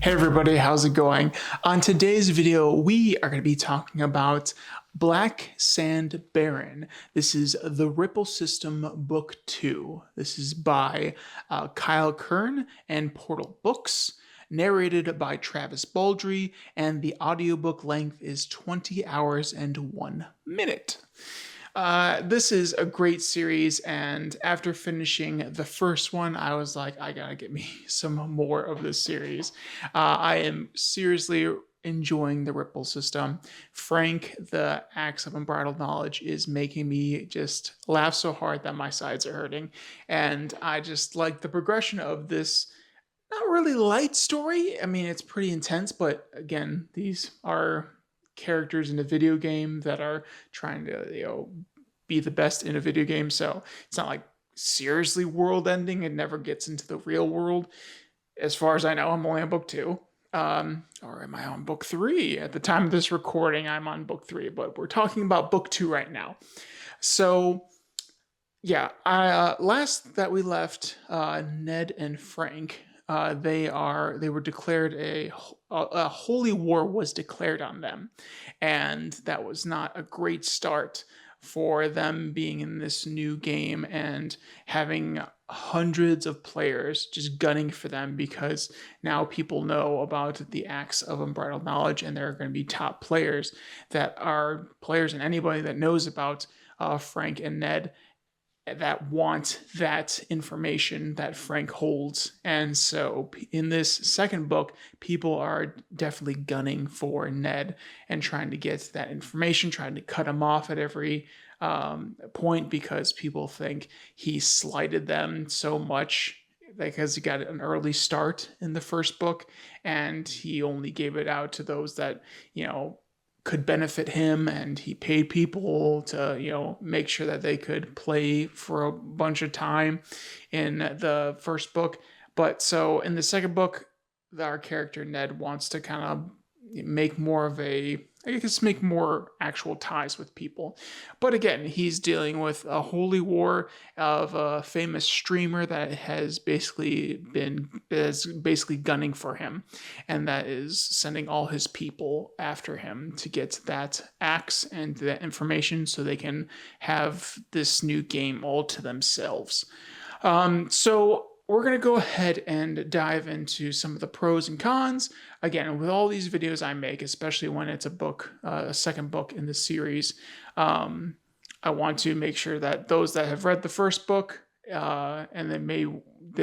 Hey everybody, how's it going? On today's video, we are going to be talking about Black Sand Baron. This is The Ripple System Book 2. This is by Kyle Kern and Portal Books, narrated by Travis Baldry, and the audiobook length is 20 hours and 1 minute. This is a great series, and after finishing the first one, I was like, I gotta get me some more of this series. I am seriously enjoying the Ripple system. Frank, the Axe of Unbridled Knowledge, is making me just laugh so hard that my sides are hurting. And I just like the progression of this not really light story. I mean, it's pretty intense, but again, these are characters in a video game that are trying to, be the best in a video game. So it's not like seriously world ending. It never gets into the real world. As far as I know, I'm only on book 2. Or am I on book 3? At the time of this recording, I'm on book 3, but we're talking about book 2 right now. So yeah, last that we left, Ned and Frank, they were declared a holy war was declared on them, and that was not a great start for them being in this new game and having hundreds of players just gunning for them, because now people know about the Axe of Unbridled Knowledge, and there are going to be top players that are players, and anybody that knows about Frank and Ned that want that information that Frank holds. And so in this second book, people are definitely gunning for Ned and trying to get that information, trying to cut him off at every point, because people think he slighted them so much because he got an early start in the first book and he only gave it out to those that, could benefit him, and he paid people to make sure that they could play for a bunch of time in the first book. But so in the second book, our character Ned wants to kind of make more actual ties with people. But again, he's dealing with a holy war of a famous streamer that has basically gunning for him, and that is sending all his people after him to get that axe and that information so they can have this new game all to themselves. So we're going to go ahead and dive into some of the pros and cons. Again, with all these videos I make, especially when it's a second book in the series, I want to make sure that those that have read the first book, and they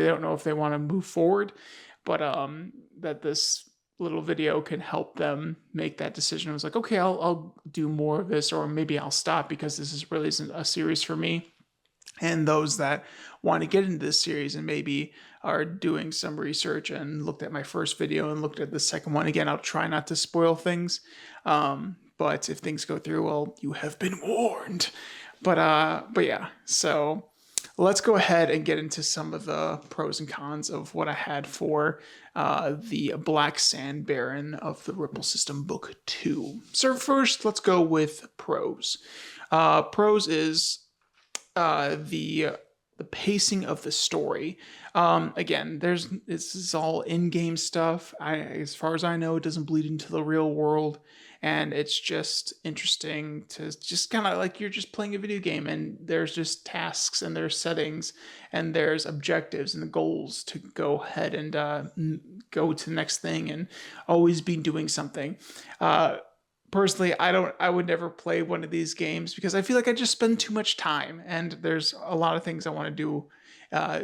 don't know if they want to move forward, but that this little video can help them make that decision. I was like, okay, I'll do more of this, or maybe I'll stop because this really isn't a series for me. And those that want to get into this series and maybe are doing some research and looked at my first video and looked at the second one, again, I'll try not to spoil things. But if things go through, well, you have been warned. But yeah, so let's go ahead and get into some of the pros and cons of what I had for the Black Sand Baron of the Ripple System Book 2. So first, let's go with pros. Pros is the pacing of the story. Again, this is all in-game stuff. As far as I know, it doesn't bleed into the real world, and it's just interesting to just kind of like you're just playing a video game, and there's just tasks and there's settings and there's objectives and the goals to go ahead and go to the next thing and always be doing something. Personally, I would never play one of these games because I feel like I just spend too much time, and there's a lot of things I want to do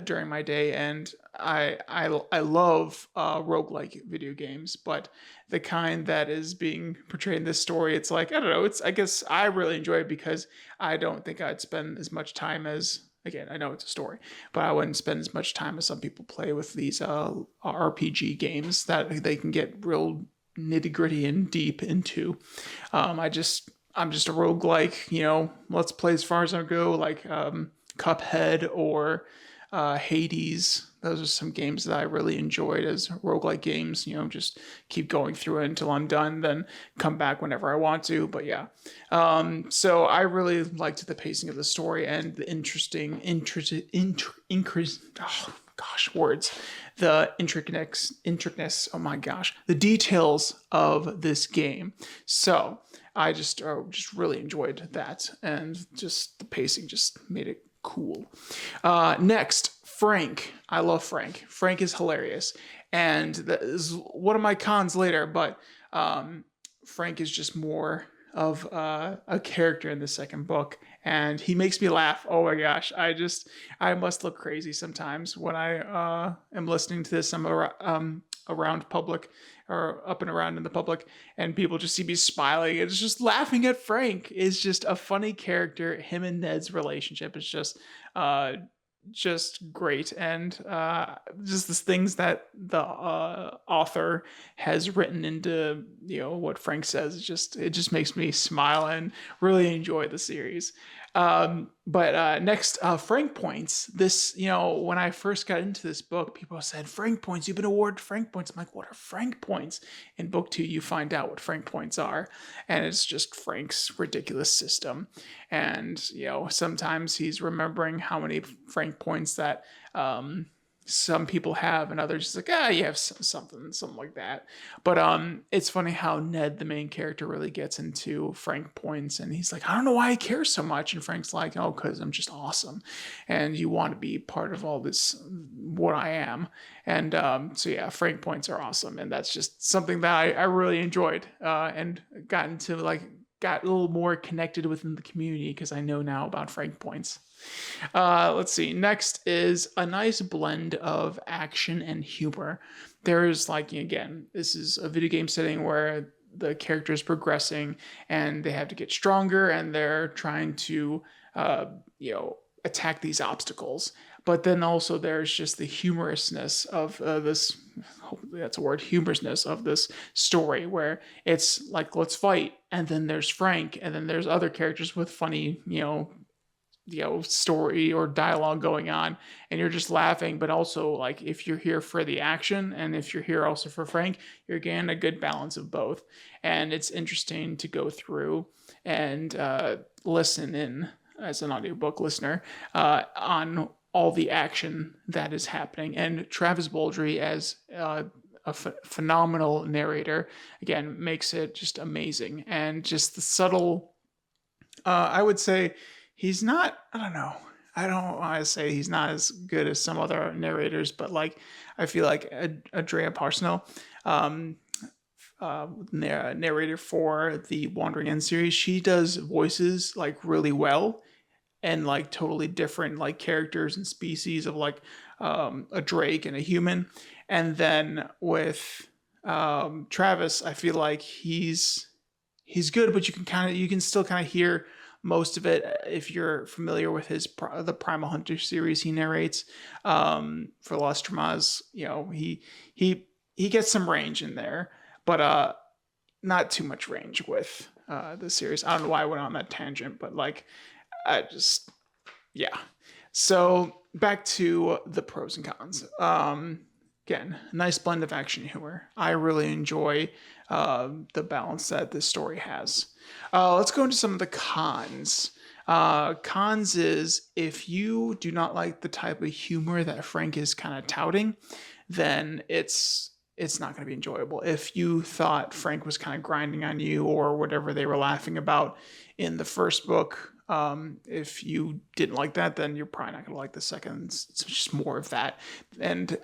during my day, and I love roguelike video games, but the kind that is being portrayed in this story, it's like, I don't know, I guess I really enjoy it because I don't think I'd spend as much time as, again, I know it's a story, but I wouldn't spend as much time as some people play with these RPG games that they can get real nitty gritty and deep into. I'm just a roguelike, let's play as far as I go, like Cuphead or Hades. Those are some games that I really enjoyed as roguelike games, just keep going through it until I'm done, then come back whenever I want to. But yeah, so I really liked the pacing of the story and the interesting, oh God, words, the intricateness, oh my gosh, the details of this game. So I just really enjoyed that, and just the pacing just made it cool. Next, Frank. I love Frank. Frank is hilarious, and that is one of my cons later. But Frank is just more of a character in the second book, and he makes me laugh. Oh my gosh, I must look crazy sometimes when I am listening to this. I'm around public, or up and around in the public, and people just see me smiling. It's just laughing at Frank. Is just a funny character. Him and Ned's relationship is just great, and just the things that the author has written into what Frank says. It just makes me smile and really enjoy the series. But next, Frank points. This, when I first got into this book, people said, Frank points, you've been awarded Frank points. I'm like, what are Frank points? In book 2, you find out what Frank points are, and it's just Frank's ridiculous system. And sometimes he's remembering how many Frank points that some people have, and others just like, you have something like that. But it's funny how Ned, the main character, really gets into Frank points, and he's like, I don't know why I care so much. And Frank's like, oh, because I'm just awesome, and you want to be part of all this, what I am. And so yeah, Frank points are awesome, and that's just something that I really enjoyed, and got a little more connected within the community because I know now about Frank points. Let's see. Next is a nice blend of action and humor. There's again, this is a video game setting where the character is progressing and they have to get stronger, and they're trying to, attack these obstacles. But then also there's just the humorousness of this, hopefully that's a word, humorousness of this story, where it's like, let's fight, and then there's Frank, and then there's other characters with funny, story or dialogue going on, and you're just laughing. But also, if you're here for the action, and if you're here also for Frank, you're getting a good balance of both. And it's interesting to go through and listen in as an audiobook listener on all the action that is happening. And Travis Baldree as a phenomenal narrator, again, makes it just amazing. And just the subtle, I would say he's not, I don't want to say he's not as good as some other narrators, but I feel like Andrea Parsons, narrator for the Wandering End series, she does voices really well, and totally different characters and species of a drake and a human. And then with Travis, I feel like he's good, but you can still kind of hear most of it if you're familiar with the Primal Hunter series he narrates for Lost Traumas. He gets some range in there, but not too much range with the series. I don't know why I went on that tangent, but yeah. So back to the pros and cons. Again, nice blend of action and humor. I really enjoy the balance that this story has. Let's go into some of the cons. Cons is, if you do not like the type of humor that Frank is kind of touting, then it's not going to be enjoyable. If you thought Frank was kind of grinding on you, or whatever they were laughing about in the first book, if you didn't like that, then you're probably not going to like the second. It's just more of that. And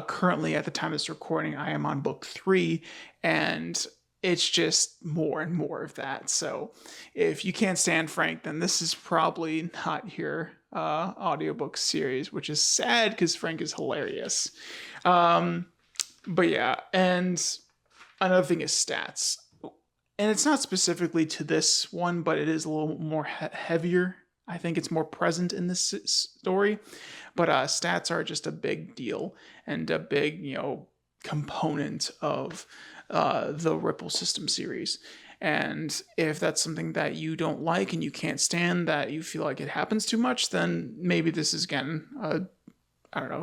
currently, at the time of this recording, I am on book 3, and it's just more and more of that. So if you can't stand Frank, then this is probably not your audiobook series, which is sad because Frank is hilarious. But yeah, and another thing is stats. And it's not specifically to this one, but it is a little more heavier. I think it's more present in this story. But stats are just a big deal, and a big, component of the Ripple System series. And if that's something that you don't like and you can't stand, that you feel like it happens too much, then maybe this is, again,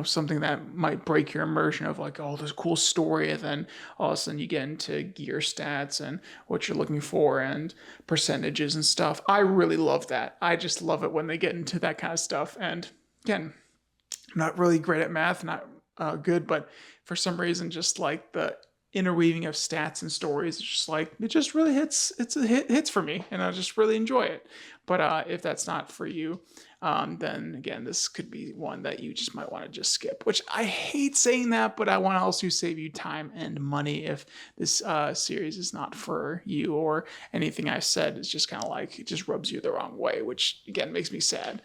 something that might break your immersion of this cool story, and then all of a sudden you get into gear stats and what you're looking for and percentages and stuff. I really love that. I just love it when they get into that kind of stuff. And again, I'm not really great at math, not good, but for some reason, just like the interweaving of stats and stories, it's just like it just really hits. It's a hits for me, and I just really enjoy it. But if that's not for you, then again, this could be one that you just might want to just skip. Which I hate saying that, but I want to also save you time and money if this series is not for you, or anything I said is just kind of like it just rubs you the wrong way, which again makes me sad.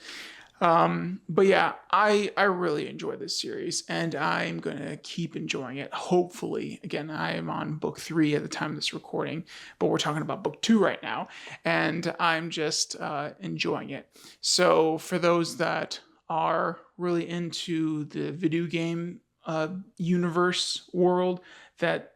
But yeah, I really enjoy this series, and I'm gonna keep enjoying it. Hopefully, again, I am on book 3 at the time of this recording, but we're talking about book 2 right now, and I'm just enjoying it. So for those that are really into the video game universe world that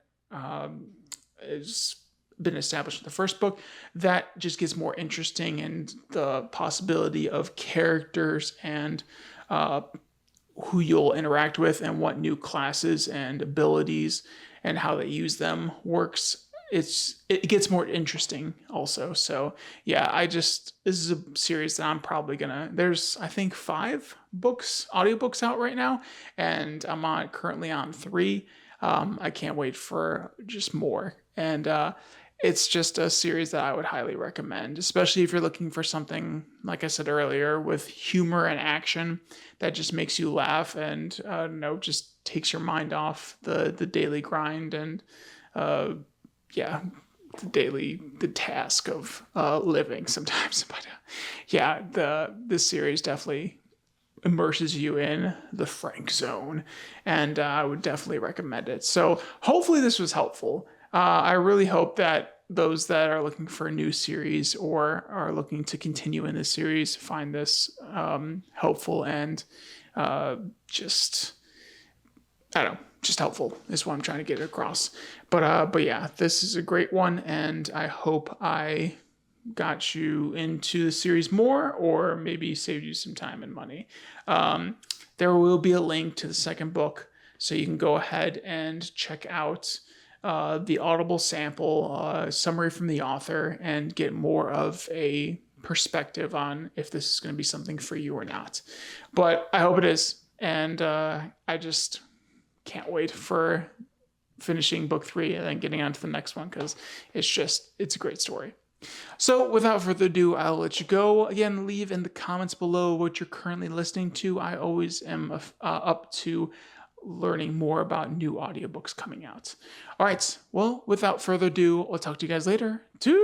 is been established in the first book, that just gets more interesting, and the possibility of characters and who you'll interact with and what new classes and abilities and how they use them works. It gets more interesting also. So yeah, this is a series that I'm probably gonna. There's I think 5 books, audiobooks out right now, and I'm currently on 3. I can't wait for just more. And it's just a series that I would highly recommend, especially if you're looking for something, like I said earlier, with humor and action that just makes you laugh and just takes your mind off the daily grind and yeah, the task of living sometimes. But yeah, this series definitely immerses you in the Frank zone, and I would definitely recommend it. So hopefully this was helpful. I really hope that those that are looking for a new series or are looking to continue in this series find this helpful and just I don't know, just helpful is what I'm trying to get across. But yeah, this is a great one, and I hope I got you into the series more, or maybe saved you some time and money. There will be a link to the second book, so you can go ahead and check out the Audible sample summary from the author and get more of a perspective on if this is going to be something for you or not. But I hope it is, and I just can't wait for finishing book 3 and then getting on to the next one, because it's a great story. So without further ado, I'll let you go. Again, leave in the comments below what you're currently listening to. I always am up to learning more about new audiobooks coming out. All right, well, without further ado, I'll talk to you guys later. Toodles!